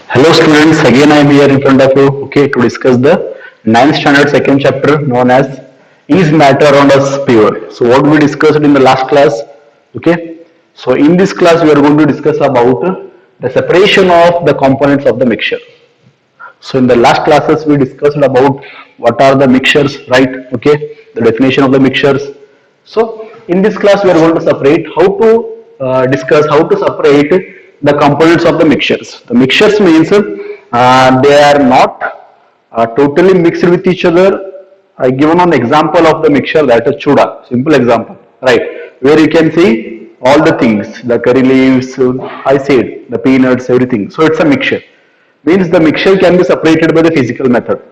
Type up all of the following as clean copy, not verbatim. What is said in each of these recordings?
Hello students, again I am here in front of you, okay, to discuss the ninth standard second chapter known as Is Matter Around Us Pure? So what we discussed in the last class, okay, so in this class we are going to discuss about the separation of the components of the mixture. So in the last classes we discussed about what are the mixtures, right, okay, the definition of the mixtures. So in this class we are going to separate how to discuss how to separate the components of the mixtures. The mixtures means they are not totally mixed with each other. I given an example of the mixture, that is chuda, simple example, right, where you can see all the things, the curry leaves, I said, the peanuts, everything. So it's a mixture. Means the mixture can be separated by the physical method,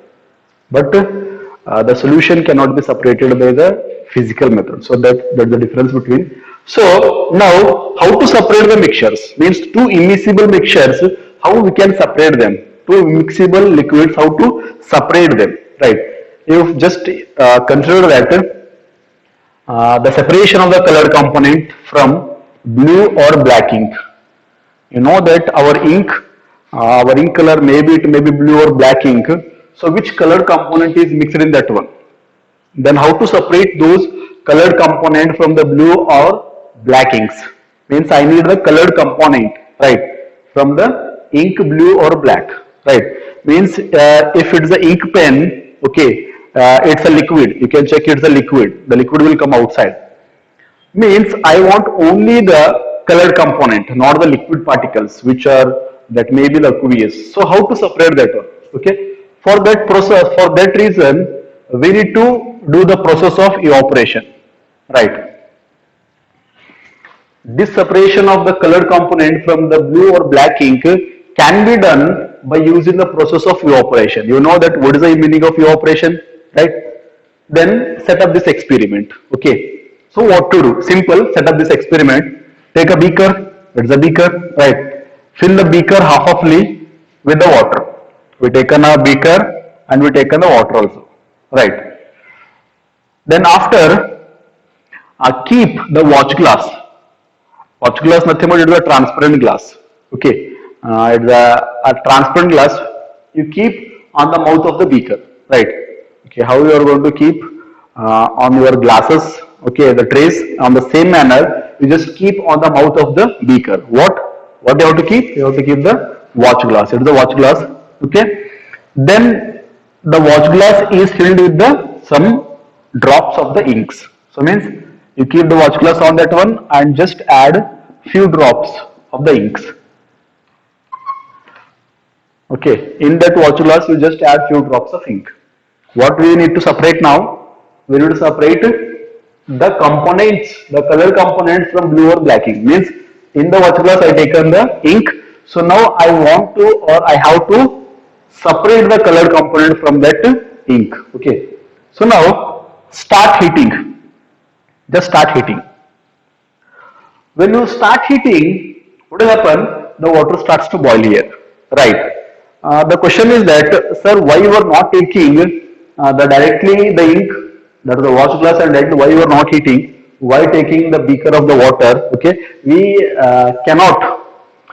but the solution cannot be separated by the physical method. So that's the difference between. So now how to separate the mixtures? Means two immiscible mixtures, how we can separate them? Two immiscible liquids, how to separate them? Right? You just consider that the separation of the color component from blue or black ink. You know that our ink color, maybe it may be blue or black ink. So which color component is mixed in that one? Then how to separate those colored component from the blue or black inks? Means I need the colored component, right, from the ink blue or black, right? Means if it's the ink pen, okay, it's a liquid. You can check it's a liquid. The liquid will come outside. Means I want only the colored component, not the liquid particles, which are that may be the aqueous. So how to separate that one? Okay. For that process, for that reason, we need to do the process of evaporation, right? This separation of the colored component from the blue or black ink can be done by using the process of evaporation. You know that what is the meaning of evaporation, right? Then set up this experiment. Okay. So what to do? Simple. Set up this experiment. Take a beaker. It's a beaker, right? Fill the beaker half of fully with the water. We taken a beaker and we taken the water also, right? Then after keep the watch glass. Watch glass nothing but it is a transparent glass. Okay, it's a transparent glass. You keep on the mouth of the beaker, right? Okay, how you are going to keep on your glasses? Okay, the trays on the same manner. You just keep on the mouth of the beaker. What you have to keep? You have to keep the watch glass. It is the watch glass. Okay, then the watch glass is filled with the some drops of the inks. So means you keep the watch glass on that one and just add few drops of the inks. Okay, in that watch glass you just add few drops of ink. What we need to separate now? We need to separate the components, the color components from blue or black ink. Means in the watch glass I taken the ink. So now I want to or I have to separate the color component from that ink. Okay. So now start heating. Just start heating. When you start heating, what will happen? The water starts to boil here, right? The question is that, sir, why you are not taking the directly the ink, that is the watch glass, and directly why you are not heating? Why taking the beaker of the water? Okay, we cannot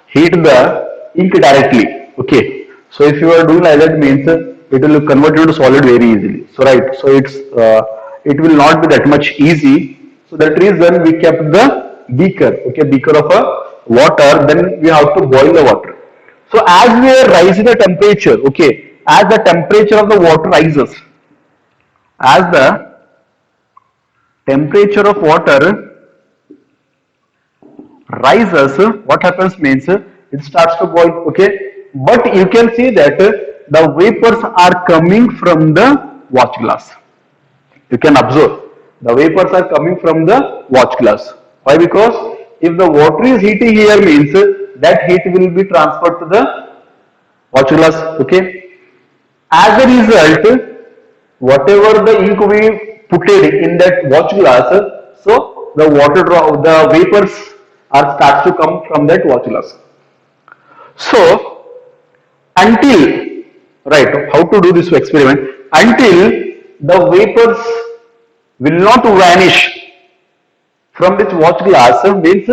heat the ink directly. Okay, so if you are doing like that, means it will convert into solid very easily. So right, so it will not be that much easy. So that reason we kept the beaker, okay, beaker of a water. Then we have to boil the water. So as we are rising the temperature, okay, as the temperature of the water rises, as the temperature of water rises, what happens means it starts to boil, okay, but you can see that the vapors are coming from the watch glass. You can observe the vapors are coming from the watch glass. Why? Because if the water is heating here, means that heat will be transferred to the watch glass. Okay. As a result, whatever the ink we put it in that watch glass, so the water drop, the vapors are start to come from that watch glass. So until, right, how to do this experiment? Until the vapors will not vanish from this watch glass, means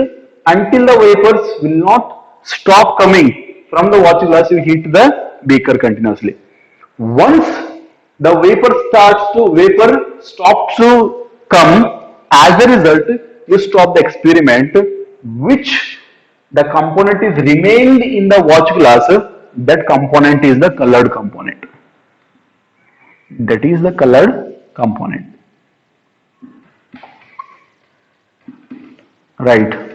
until the vapors will not stop coming from the watch glass you heat the beaker continuously. Once the vapor stops to come, as a result you stop the experiment, which the component is remained in the watch glass, that component is the colored component. That is the colored component. Right.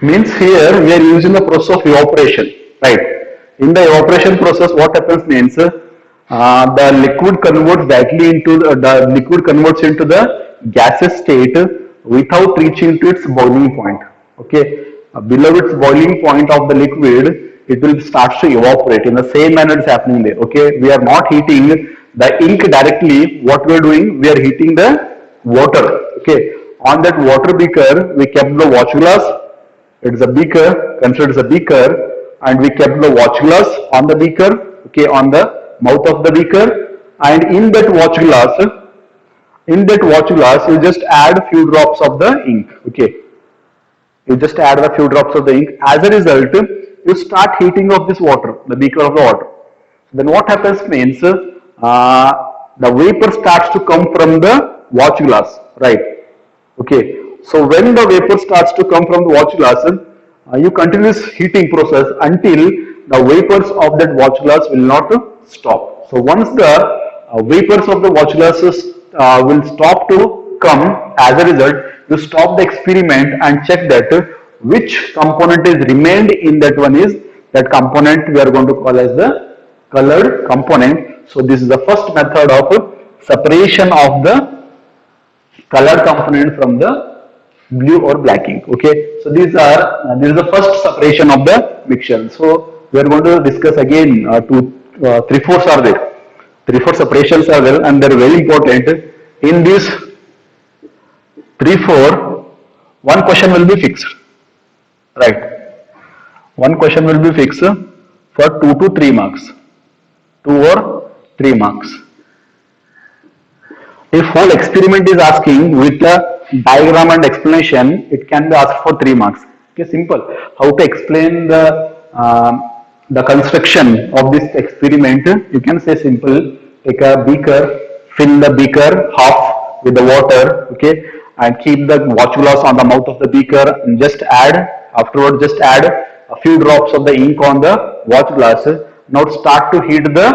Means here we are using the process of evaporation. Right. In the evaporation process, what happens means the liquid converts directly into the liquid converts into the gaseous state without reaching to its boiling point. Okay. Below its boiling point of the liquid, it will start to evaporate. In the same manner, it's happening there. Okay. We are not heating the ink directly. What we are doing, we are heating the water. Okay. On that water beaker, we kept the watch glass. It is a beaker, considered as a beaker, and we kept the watch glass on the beaker, okay, on the mouth of the beaker, and in that watch glass, you just add few drops of the ink, okay. You just add a few drops of the ink. As a result, you start heating of this water, the beaker of the water. Then what happens means, the vapor starts to come from the watch glass, right? Okay. So when the vapor starts to come from the watch glass, you continue this heating process until the vapors of that watch glass will not stop. So once the vapors of the watch glasses will stop to come, as a result, you stop the experiment and check that which component is remained in that one is that component we are going to call as the colored component. So this is the first method of separation of the colored component from the blue or black ink. Okay, so this is the first separation of the mixture. So we are going to discuss again 3/4 are there. 3/4 separations are there, and they are very important. In this 3/4, one question will be fixed, right? One question will be fixed for 2 to 3 marks, 2 or 3 marks. If whole experiment is asking with the diagram and explanation, it can be asked for 3 marks. Okay, simple. How to explain the construction of this experiment? You can say simple. Take a beaker, fill the beaker half with the water, okay, and keep the watch glass on the mouth of the beaker, and just add a few drops of the ink on the watch glass. Now start to heat the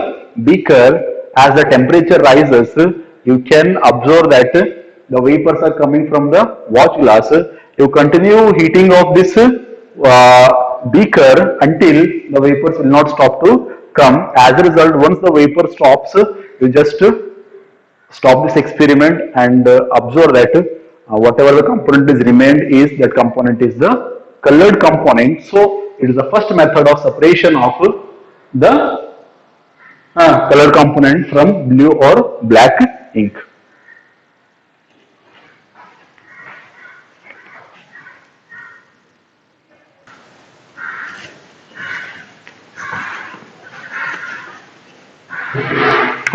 beaker. As the temperature rises, you can observe that the vapors are coming from the watch glass. You continue heating of this beaker until the vapors will not stop to come. As a result, once the vapor stops, you just stop this experiment and observe that whatever the component is remained is that component is the colored component. So it is the first method of separation of the color component from blue or black ink.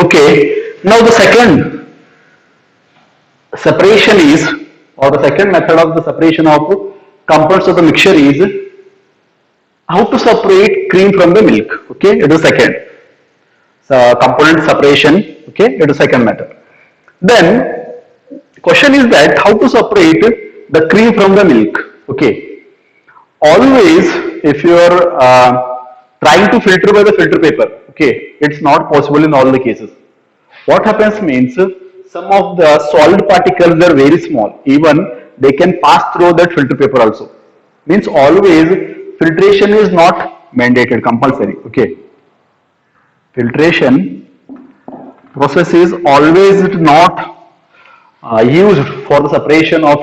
Okay, now the second separation is, or the second method of the separation of components of the mixture is how to separate cream from the milk. Okay, it is second. Component separation, okay, it is second method. Then question is that how to separate the cream from the milk. Okay, always if you are trying to filter by the filter paper, okay, it's not possible in all the cases. What happens means some of the solid particles are very small, even they can pass through that filter paper also. Means always filtration is not mandated, compulsory. Okay, filtration process is always not used for the separation of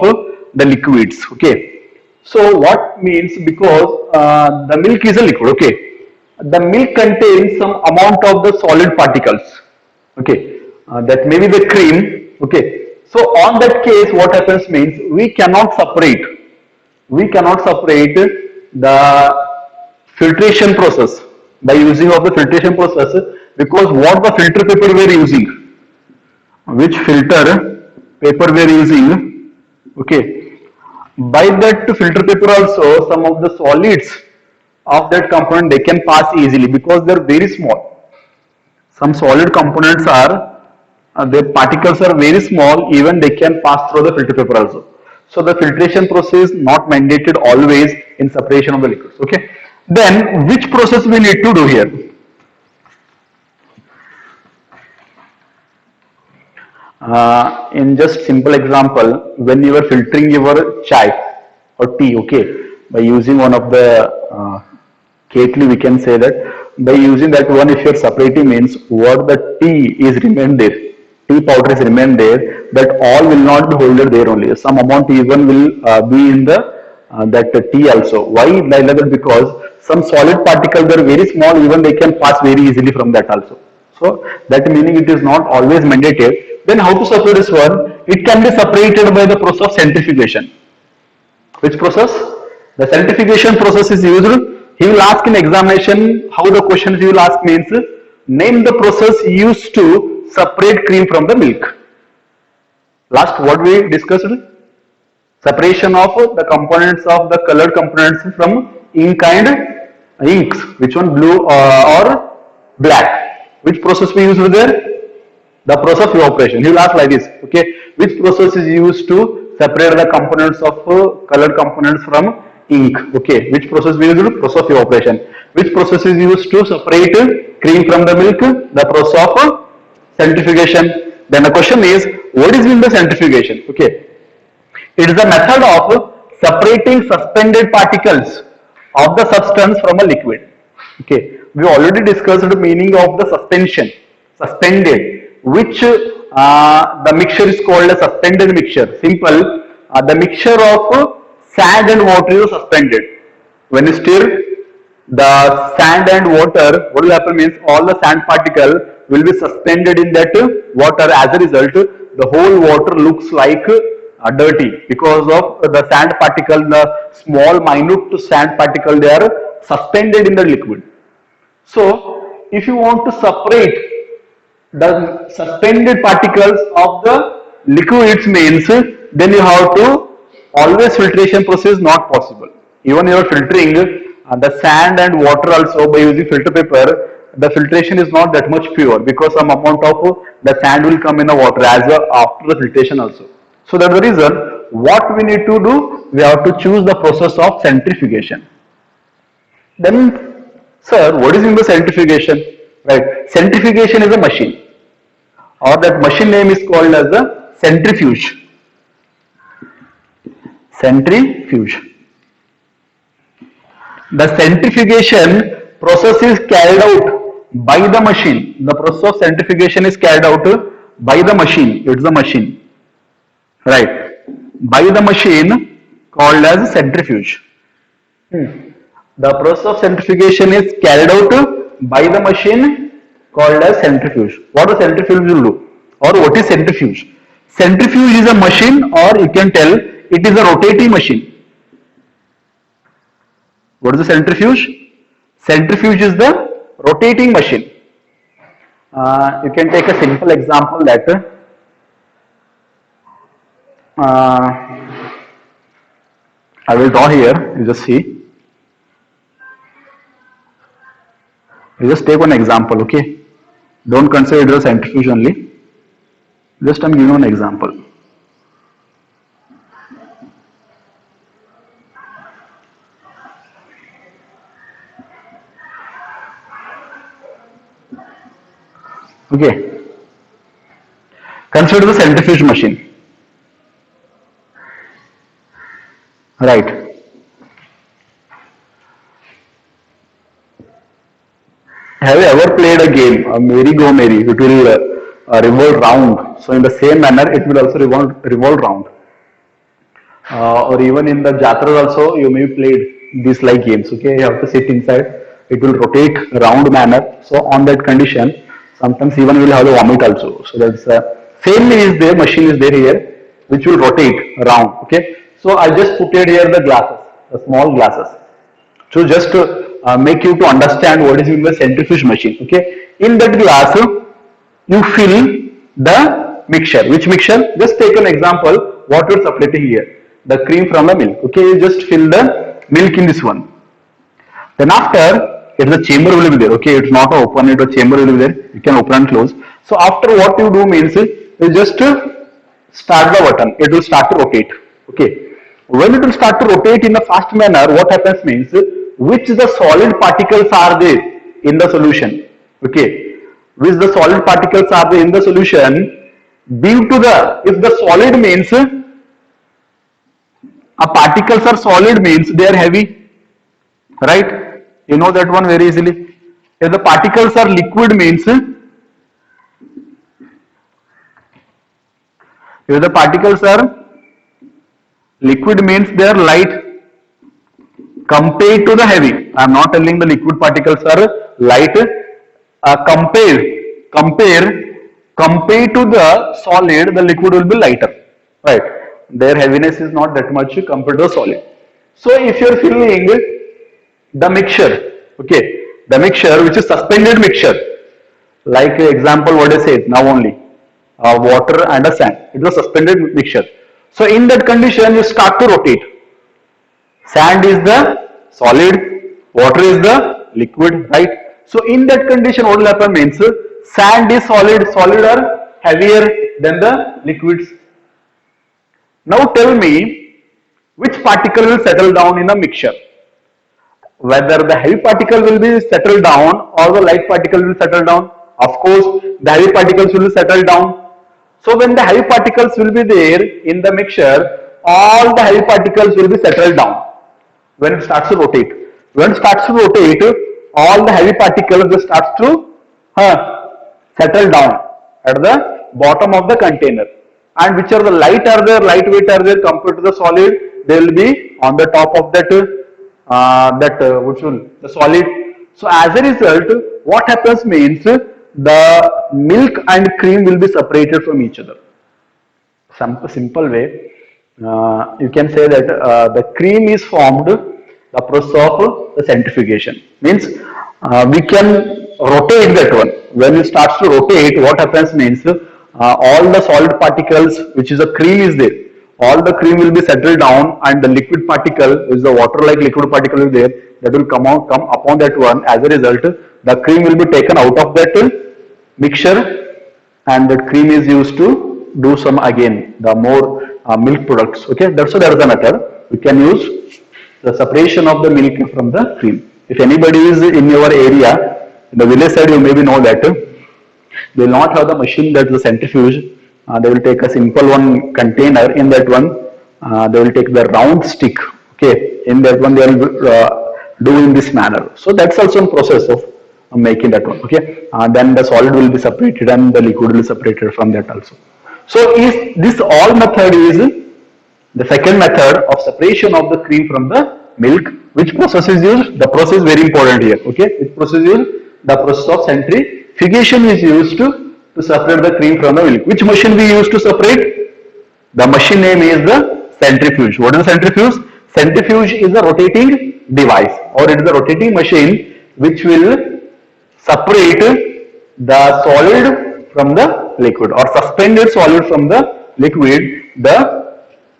the liquids. Okay, so what means, because the milk is a liquid, okay, the milk contains some amount of the solid particles, okay, that may be the cream, okay. So on that case, what happens means we cannot separate the filtration process by using of the filtration process, because what the filter paper we are using, which filter paper we are using, okay, by that filter paper also some of the solids of that component they can pass easily because they're very small. Some solid components are, their particles are very small, even they can pass through the filter paper also. So the filtration process not mandated always in separation of the liquids. Okay. Then which process we need to do here? In just simple example, when you are filtering your chai or tea, okay, by using one of the kettle, we can say that by using that one, if you're separating means what the tea is remain there, tea powder is remain there, that all will not be holded there only. Some amount even will be in the that tea also. Why like that? Because some solid particles are very small, even they can pass very easily from that also. So that meaning it is not always mandated. Then how to separate this one? It can be separated by the process of centrifugation. Which process? The centrifugation process is used. He will ask in examination, how the questions he will ask means, name the process used to separate cream from the milk. Last what we discussed? Separation of the components of the colored components from ink and inks. Which one? Blue or black? Which process we use there? The process of evaporation. He will ask like this, okay, which process is used to separate the components of colored components from ink, okay, which process we use? Process of evaporation. Which process is used to separate cream from the milk? The process of centrifugation. Then the question is, what is in the centrifugation? Okay, it is a method of separating suspended particles of the substance from a liquid. Okay, we already discussed the meaning of the suspension, suspended, which the mixture is called a suspended mixture. Simple, the mixture of sand and water is suspended. When you stir the sand and water, what will happen means all the sand particle will be suspended in that water. As a result, the whole water looks like dirty because of the sand particle, the small minute sand particle, they are suspended in the liquid. So if you want to separate the suspended particles of the liquids means, then you have to always filtration process not possible. Even you are filtering the sand and water also by using filter paper, the filtration is not that much pure because some amount of the sand will come in the water as well after the filtration also. So that's the reason what we need to do, we have to choose the process of centrifugation. Then, sir, what is in the centrifugation? Right, centrifugation is a machine, or that machine name is called as the centrifuge. Centrifuge. The centrifugation process is carried out by the machine. The process of centrifugation is carried out by the machine. It's the machine, right? By the machine called as centrifuge. The process of centrifugation is carried out by the machine called as centrifuge. What a centrifuge will do, or what is centrifuge? Centrifuge is a machine, or you can tell it is a rotating machine. What is the centrifuge? Centrifuge is the rotating machine. You can take a simple example that I will draw here. You just see. You just take one example, okay? Don't consider it as a centrifuge only. Just I'm giving an example. Okay. Consider the centrifuge machine. Right. Have you ever played a game, a Merry Go Merry? It will revolve round. So in the same manner, it will also revolve round. Or even in the Jatras also, you may play these like games. Okay, you have to sit inside. It will rotate round manner. So on that condition, sometimes even you will have the vomit also. So that's same is there. Machine is there here, which will rotate around. Okay. So I just put it here the glasses, the small glasses. So just to make you to understand what is in the centrifuge machine. Okay. In that glass, you fill the mixture. Which mixture? Just take an example. What you are separating here? The cream from the milk. Okay. You just fill the milk in this one. Then after, if the chamber will be there, okay, it's not open, it a chamber will be there, you can open and close. So after what you do means, you just start the button, it will start to rotate, okay. When it will start to rotate in a fast manner, what happens means, which the solid particles are there in the solution, okay, which the solid particles are there in the solution, due to the, if the solid means, a particles are solid means they are heavy, right? You know that one very easily. If the particles are liquid means, if the particles are liquid means they are light compared to the heavy. I am not telling the liquid particles are light. Compare to the solid, the liquid will be lighter, right? Their heaviness is not that much compared to the solid. So if you are filling the mixture, okay, the mixture which is suspended mixture, like example what I said now only, water and a sand, it was suspended mixture. So in that condition you start to rotate. Sand is the solid, water is the liquid, right? So in that condition what will happen means, sand is solid, solid are heavier than the liquids. Now tell me, which particle will settle down in a mixture? Whether the heavy particle will be settled down or the light particle will settle down. Of course, the heavy particles will settle down. So when the heavy particles will be there in the mixture, all the heavy particles will be settled down when it starts to rotate. When it starts to rotate, all the heavy particles will start to settle down at the bottom of the container. And which are the lightweight are there compared to the solid, they will be on the top of that the solid. So as a result, what happens means, the milk and cream will be separated from each other. Some simple way, you can say that the cream is formed the process of the centrifugation. Means we can rotate that one. When it starts to rotate, what happens means, all the solid particles, which is a cream is there, all the cream will be settled down, and the liquid particle, which is the water like liquid particle is there, that will come upon that one. As a result, the cream will be taken out of that mixture, and that cream is used to do some again the more milk products. Okay, that's so that is the method. We can use the separation of the milk from the cream. If anybody is in your area, in the village side, you maybe know that they will not have the machine that is the centrifuge. They will take a simple one container. In that one, they will take the round stick. Okay, in that one they will do in this manner. So that's also a process of making that one. Okay, then the solid will be separated and the liquid will be separated from that also. So is this all method is the second method of separation of the cream from the milk. Which process is used? The process is very important here. Okay, which process is used? The process of centrifugation is used to separate the cream from the milk. Which machine we use to separate? The machine name is the centrifuge. What is the centrifuge? Centrifuge is a rotating device, or it is a rotating machine which will separate the solid from the liquid, or suspended solid from the liquid, the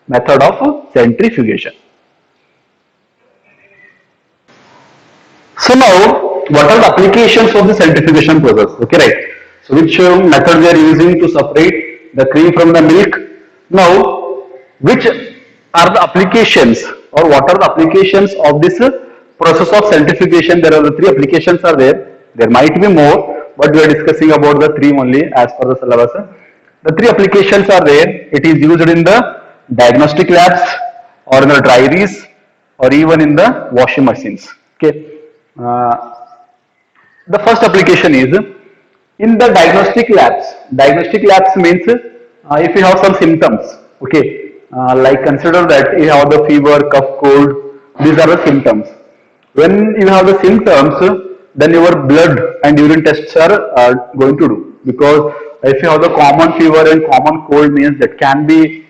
method of centrifugation. So now, what are the applications of the centrifugation process? Okay, right. So which method we are using to separate the cream from the milk? Now, which are the applications, or what are the applications of this process of centrifugation? There are the three applications are there. There might be more, but we are discussing about the three only as per the syllabus. The three applications are there. It is used in the diagnostic labs, or in the dairies, or even in the washing machines. Okay. The first application is in the diagnostic labs. Diagnostic labs means if you have some symptoms, okay, like consider that you have the fever, cough, cold, these are the symptoms. When you have the symptoms, then your blood and urine tests are going to do, because if you have the common fever and common cold means that can be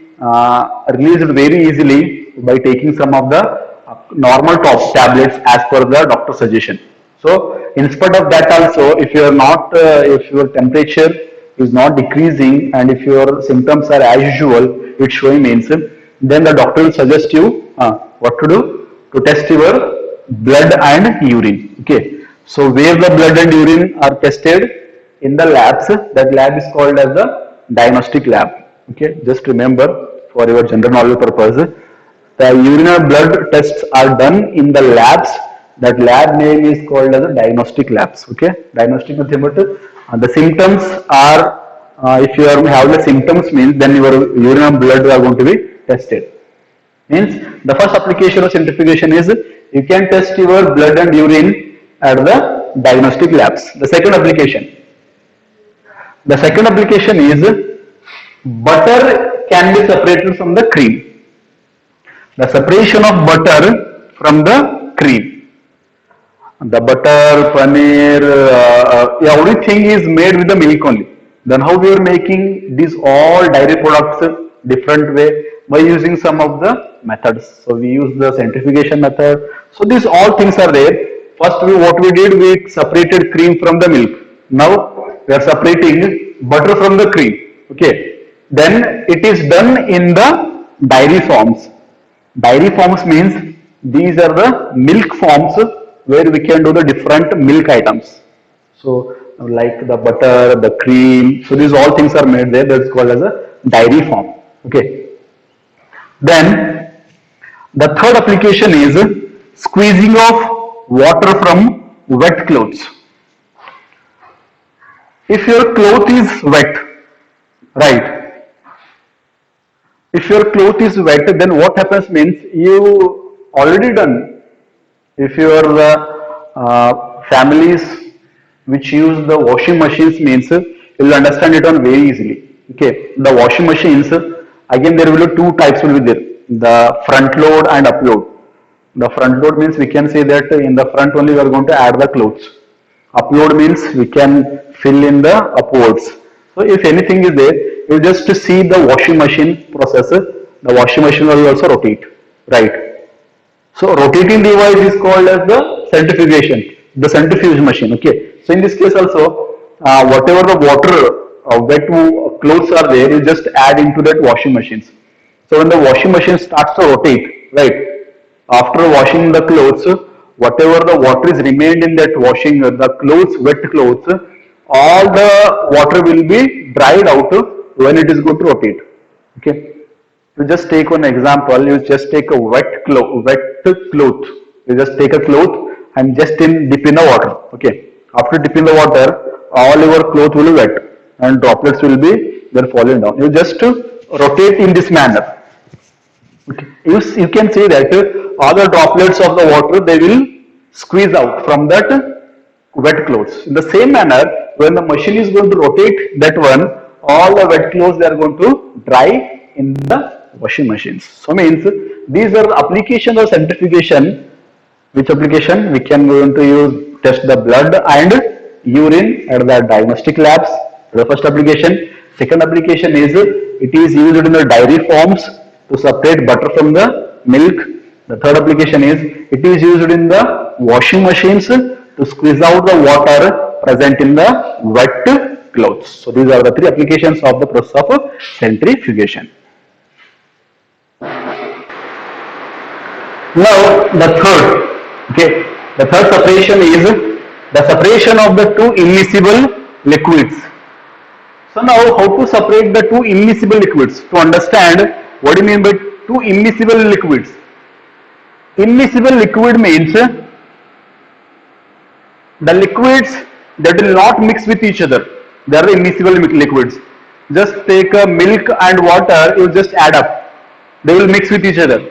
released very easily by taking some of the normal tablets as per the doctor's suggestion. So in spite of that also, if you are not, if your temperature is not decreasing and if your symptoms are as usual, it's showing means, then the doctor will suggest you what to do, to test your blood and urine. Okay, so where the blood and urine are tested in the labs, that lab is called as the diagnostic lab. Okay, just remember for your general knowledge purpose, the urine and blood tests are done in the labs. That lab name is called as a diagnostic labs. Okay, diagnostic method. The symptoms are if you are have the symptoms means then your urine and blood are going to be tested. Means the first application of centrifugation is you can test your blood and urine at the diagnostic labs. The second application is butter can be separated from the cream. The separation of butter from the cream. The butter, paneer, everything is made with the milk only. Then how we are making these all dairy products different way by using some of the methods. So we use the centrifugation method. So these all things are there. First what we did, we separated cream from the milk. Now we are separating butter from the cream. Okay. Then it is done in the dairy forms. Dairy forms means these are the milk forms where we can do the different milk items. So like the butter, the cream, so these all things are made there. That's called as a dairy form. Okay. Then the third application is squeezing of water from wet clothes. If your cloth is wet, right? If your cloth is wet, then what happens means you already done. If your families which use the washing machines means you will understand it on very easily. Okay, the washing machines again there will be two types will be there, the front load and upload. The front load means we can say that in the front only we are going to add the clothes. Upload means we can fill in the upwards. So if anything is there, you just see the washing machine process. The washing machine will also rotate, right? So rotating device is called as the centrifugation, the centrifuge machine. Okay. So in this case also, whatever the water, wet clothes are there, you just add into that washing machines. So when the washing machine starts to rotate, right? After washing the clothes, whatever the water is remained in that washing, the clothes, wet clothes, all the water will be dried out when it is going to rotate. Okay. You just take one example. You just take a wet cloth. You just take a cloth and just dip in the water. Okay. After dipping the water, all your cloth will be wet and droplets will be there falling down. You just rotate in this manner. Okay. You can see that all the droplets of the water they will squeeze out from that wet clothes. In the same manner, when the machine is going to rotate that one, all the wet clothes they are going to dry in the washing machines. So means these are applications of centrifugation. Which application we can going to use test the blood and urine at the diagnostic labs. The first application. Second application is it is used in the dairy forms to separate butter from the milk. The third application is it is used in the washing machines to squeeze out the water present in the wet clothes. So these are the three applications of the process of centrifugation. Now the third separation is the separation of the two immiscible liquids. So now how to separate the two immiscible liquids? To understand what do you mean by two immiscible liquids? Immiscible liquid means the liquids that will not mix with each other. They are the immiscible liquids. Just take milk and water, you just add up. They will mix with each other.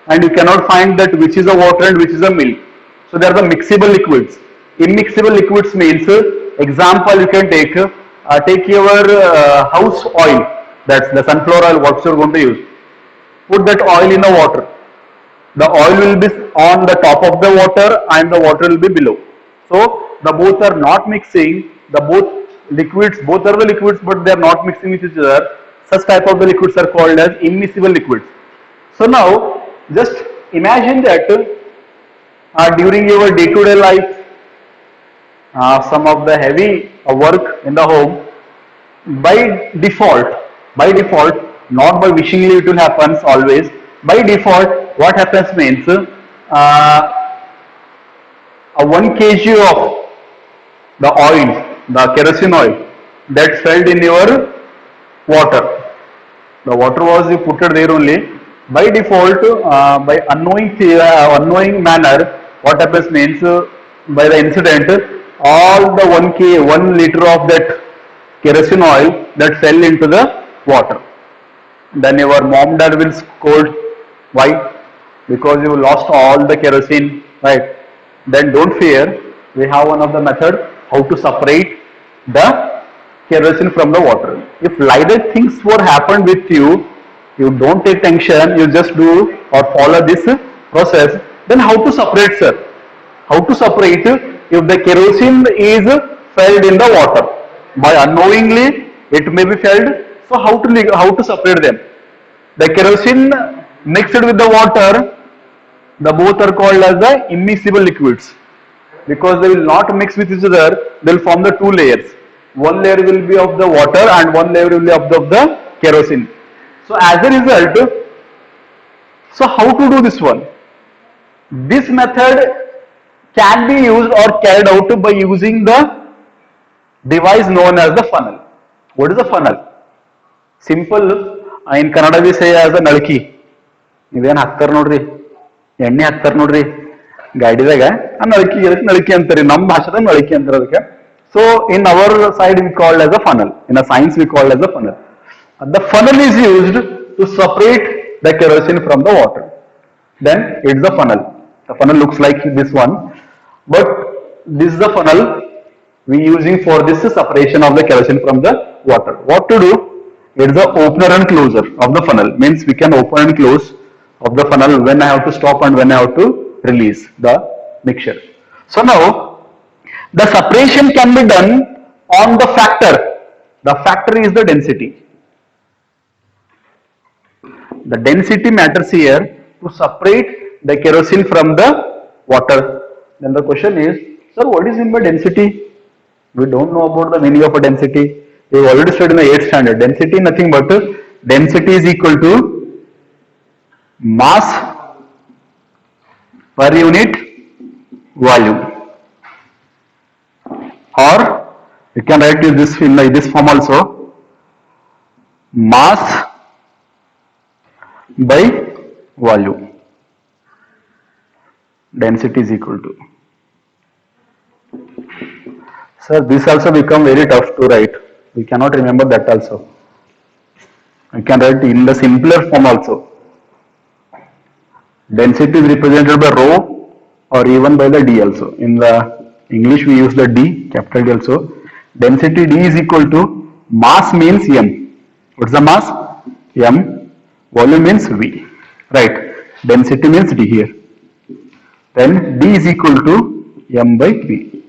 And you cannot find that which is a water and which is a milk. So they are the mixable liquids. Immiscible liquids means, example you can take your house oil, that's the sunflower oil, what you are going to use. Put that oil in the water. The oil will be on the top of the water and the water will be below. So the both are not mixing, both are the liquids but they are not mixing with each other. Such type of the liquids are called as immiscible liquids. So now just imagine that during your day-to-day life, some of the heavy work in the home, by default, not by wishingly it will happen always, by default what happens means a 1 kg of the oil, the kerosene oil that fell in your water. The water was you put it there only. By default, by unknowing manner, what happens means by the incident, all the 1 liter of that kerosene oil that fell into the water. Then your mom dad will scold. Why? Because you lost all the kerosene, right? Then don't fear. We have one of the method how to separate the kerosene from the water. If like that things were happened with you, you don't take tension. You just do or follow this process. Then how to separate, sir? How to separate if the kerosene is filled in the water? By unknowingly, it may be filled. So how to separate them? The kerosene mixed with the water, the both are called as the immiscible liquids because they will not mix with each other. They will form the two layers. One layer will be of the water and one layer will be of the kerosene. So as a result, so how to do this one? This method can be used or carried out by using the device known as the funnel. What is a funnel? Simple. In Kannada we say as a nalki. ಇದೇನು ಹಾಕ್ತಾರ ನೋಡ್ರಿ ಎಣ್ಣೆ ಹಾಕ್ತಾರ ನೋಡ್ರಿ ಗಾಡಿದಾಗ ಆ ನಳಕಿ ನಳಕಿ ಅಂತಾರೆ ನಮ್ಮ ಭಾಷೆದಾಗ ನಳಕಿ ಅಂತಾರೆ ಅದಕ್ಕೆ so in our side we called as a funnel in a science we called as a funnel the funnel is used to separate the kerosene from the water. Then it's the funnel. The funnel looks like this one, but this is the funnel we using for this separation of the kerosene from the water. What to do? It's the opener and closer of the funnel. Means we can open and close of the funnel when I have to stop and when I have to release the mixture. So now the separation can be done on the factor. The factor is the density. The density matters here to separate the kerosene from the water. Then the question is, sir, what is meant by density? We don't know about the meaning of a density. We have already studied in the 8th standard. Density nothing but density is equal to mass per unit volume. Or you can write this in this form also. Mass by volume. Density is equal to. Sir, this also become very tough to write. We cannot remember that also. I can write in the simpler form also. Density is represented by rho or even by the D also. In the English we use the D, capital D also. Density D is equal to mass means M. What's the mass? M. Volume means V. Right. Density means D here. Then D is equal to M by V.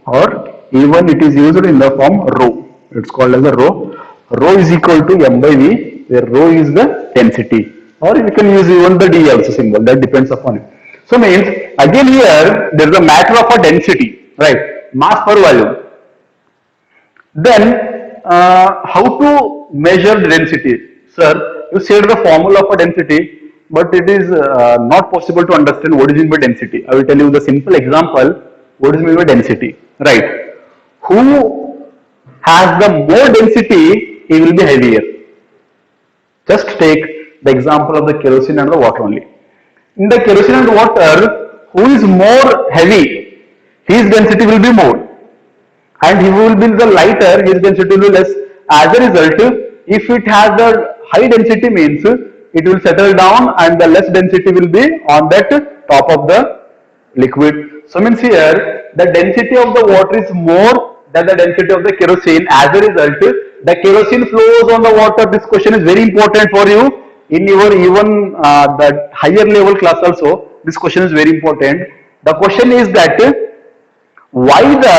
Or even it is used in the form rho. It's called as a rho. Rho is equal to M by V, where rho is the density. Or you can use even the D also symbol. That depends upon it. So means again here there is a matter of a density, right? Mass per volume. Then how to measure the density, sir? You said the formula for density, but it is not possible to understand what is meant by density. I will tell you the simple example. What is meant by density? Right. Who has the more density, he will be heavier. Just take the example of the kerosene and the water only. In the kerosene and water, who is more heavy, his density will be more. And he will be the lighter, his density will be less. As a result, if it has the high density means it will settle down and the less density will be on that top of the liquid. So means here the density of the water is more than the density of the kerosene. As a result, the kerosene flows on the water. This question is very important for you in your even the higher level class also. This question is very important. The question is that why the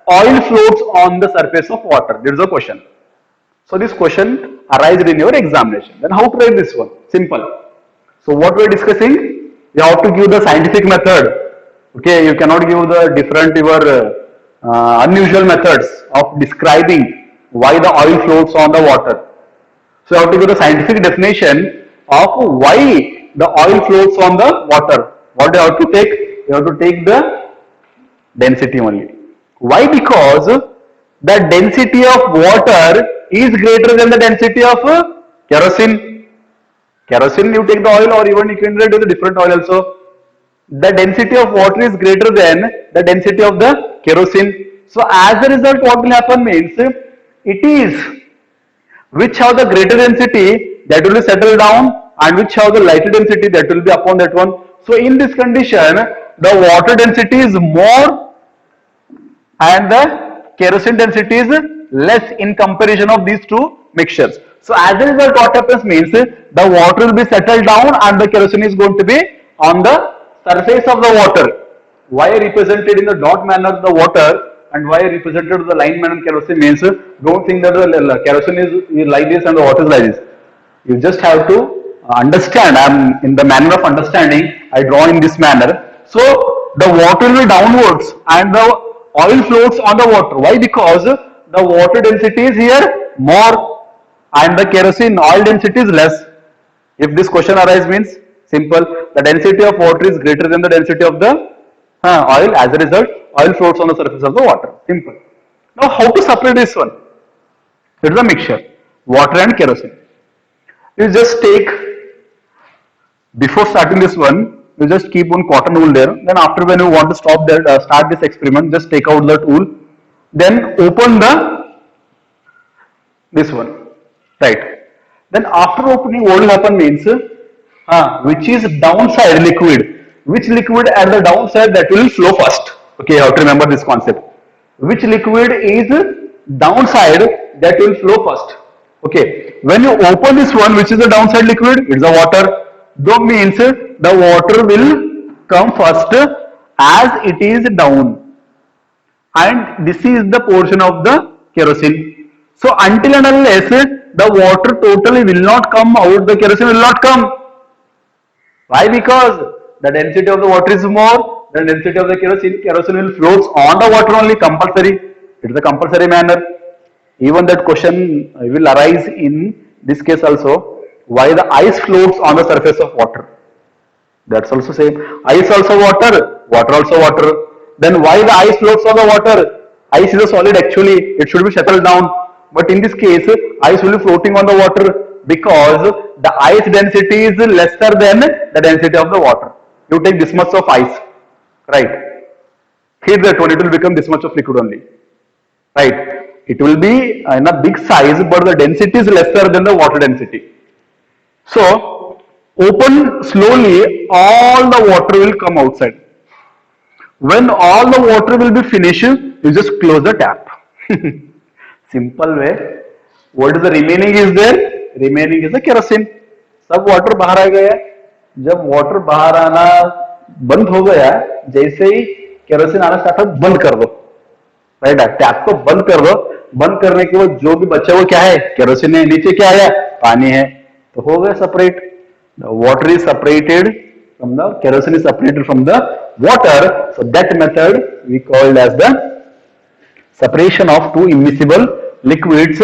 oil floats on the surface of water? There is a question. So this question arises in your examination. Then how to write this one? Simple. So what we are discussing, you have to give the scientific method. Okay, you cannot give the different your unusual methods of describing why the oil floats on the water. So you have to give the scientific definition of why the oil floats on the water. What you have to take? you have to take the density only. Why? Because the density of water is greater than the density of kerosene. Kerosene, you take the oil, or even you can do the different oil also. The density of water is greater than the density of the kerosene. So as a result, what will happen means, it is which have the greater density that will be settled down, and which have the lighter density that will be upon that one. So in this condition, the water density is more and the kerosene density is less in comparison of these two mixtures. So as a result, what happens means, the water will be settled down and the kerosene is going to be on the surface of the water. Why I represented in the dot manner the water, and why I represented the line manner kerosene means, don't think that the kerosene is like this and the water is like this. You just have to understand. I am in the manner of understanding, I draw in this manner. So the water will be downwards and the oil floats on the water. Why? Because the water density is here more and the kerosene oil density is less. If this question arises means, simple, the density of water is greater than the density of the oil. As a result, oil floats on the surface of the water. Simple. Now how to separate this one? It is a mixture, water and kerosene. You just take, before starting this one, you just keep one cotton wool there. Then after, when you want to stop there, start this experiment, just take out that wool. Then open this one, right? Then after opening, what will happen means, which is downside liquid, which liquid at the downside that will flow first. Okay, you have to remember this concept. Which liquid is downside that will flow first. Okay, when you open this one, which is the downside liquid, it is a water. That means the water will come first as it is down, and this is the portion of the kerosene. So until and unless the water totally will not come out, the kerosene will not come. Why? Because the density of the water is more than density of the kerosene. Kerosene will float on the water only, compulsory. It is a compulsory manner. Even that question will arise in this case also. Why the ice floats on the surface of water? That's also same. Ice also water, water also water. Then why the ice floats on the water? Ice is a solid actually. It should be settled down. But in this case, ice will be floating on the water because the ice density is lesser than the density of the water. You take this much of ice, right? Heat that one, it will become this much of liquid only, right? It will be in a big size, but the density is lesser than the water density. So open slowly, all the water will come outside. When all the water will be finished, you just close the tap. Simple way. What is the remaining is there? Remaining is the kerosene. सब water बाहर आ गया. जब water बाहर आना बंद हो गया, जैसे ही केरोसिन आना स्टार्ट हो, बंद कर दो, राइट? टैप को बंद कर दो. बंद करने के बाद जो भी बचा वो क्या है? केरोसिन है. नीचे क्या आया? पानी है. तो हो गया separate. The water is separated from the kerosene is separated from the water. So that method we called as the separation of two immiscible liquids.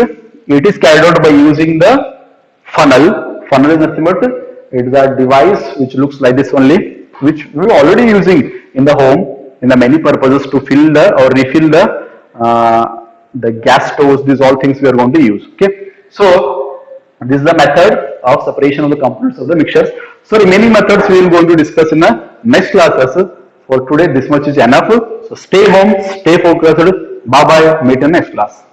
It is carried out by using the funnel. Funnel is nothing but it is a device which looks like this only, which we are already using in the home in the many purposes to fill the or refill the gas stoves. These all things we are going to use. Okay, so this is the method of separation of the components of the mixtures. So remaining methods we will going to discuss in the next classes. For today, this much is enough. So stay home, stay focused. Bye bye. Meet in next class.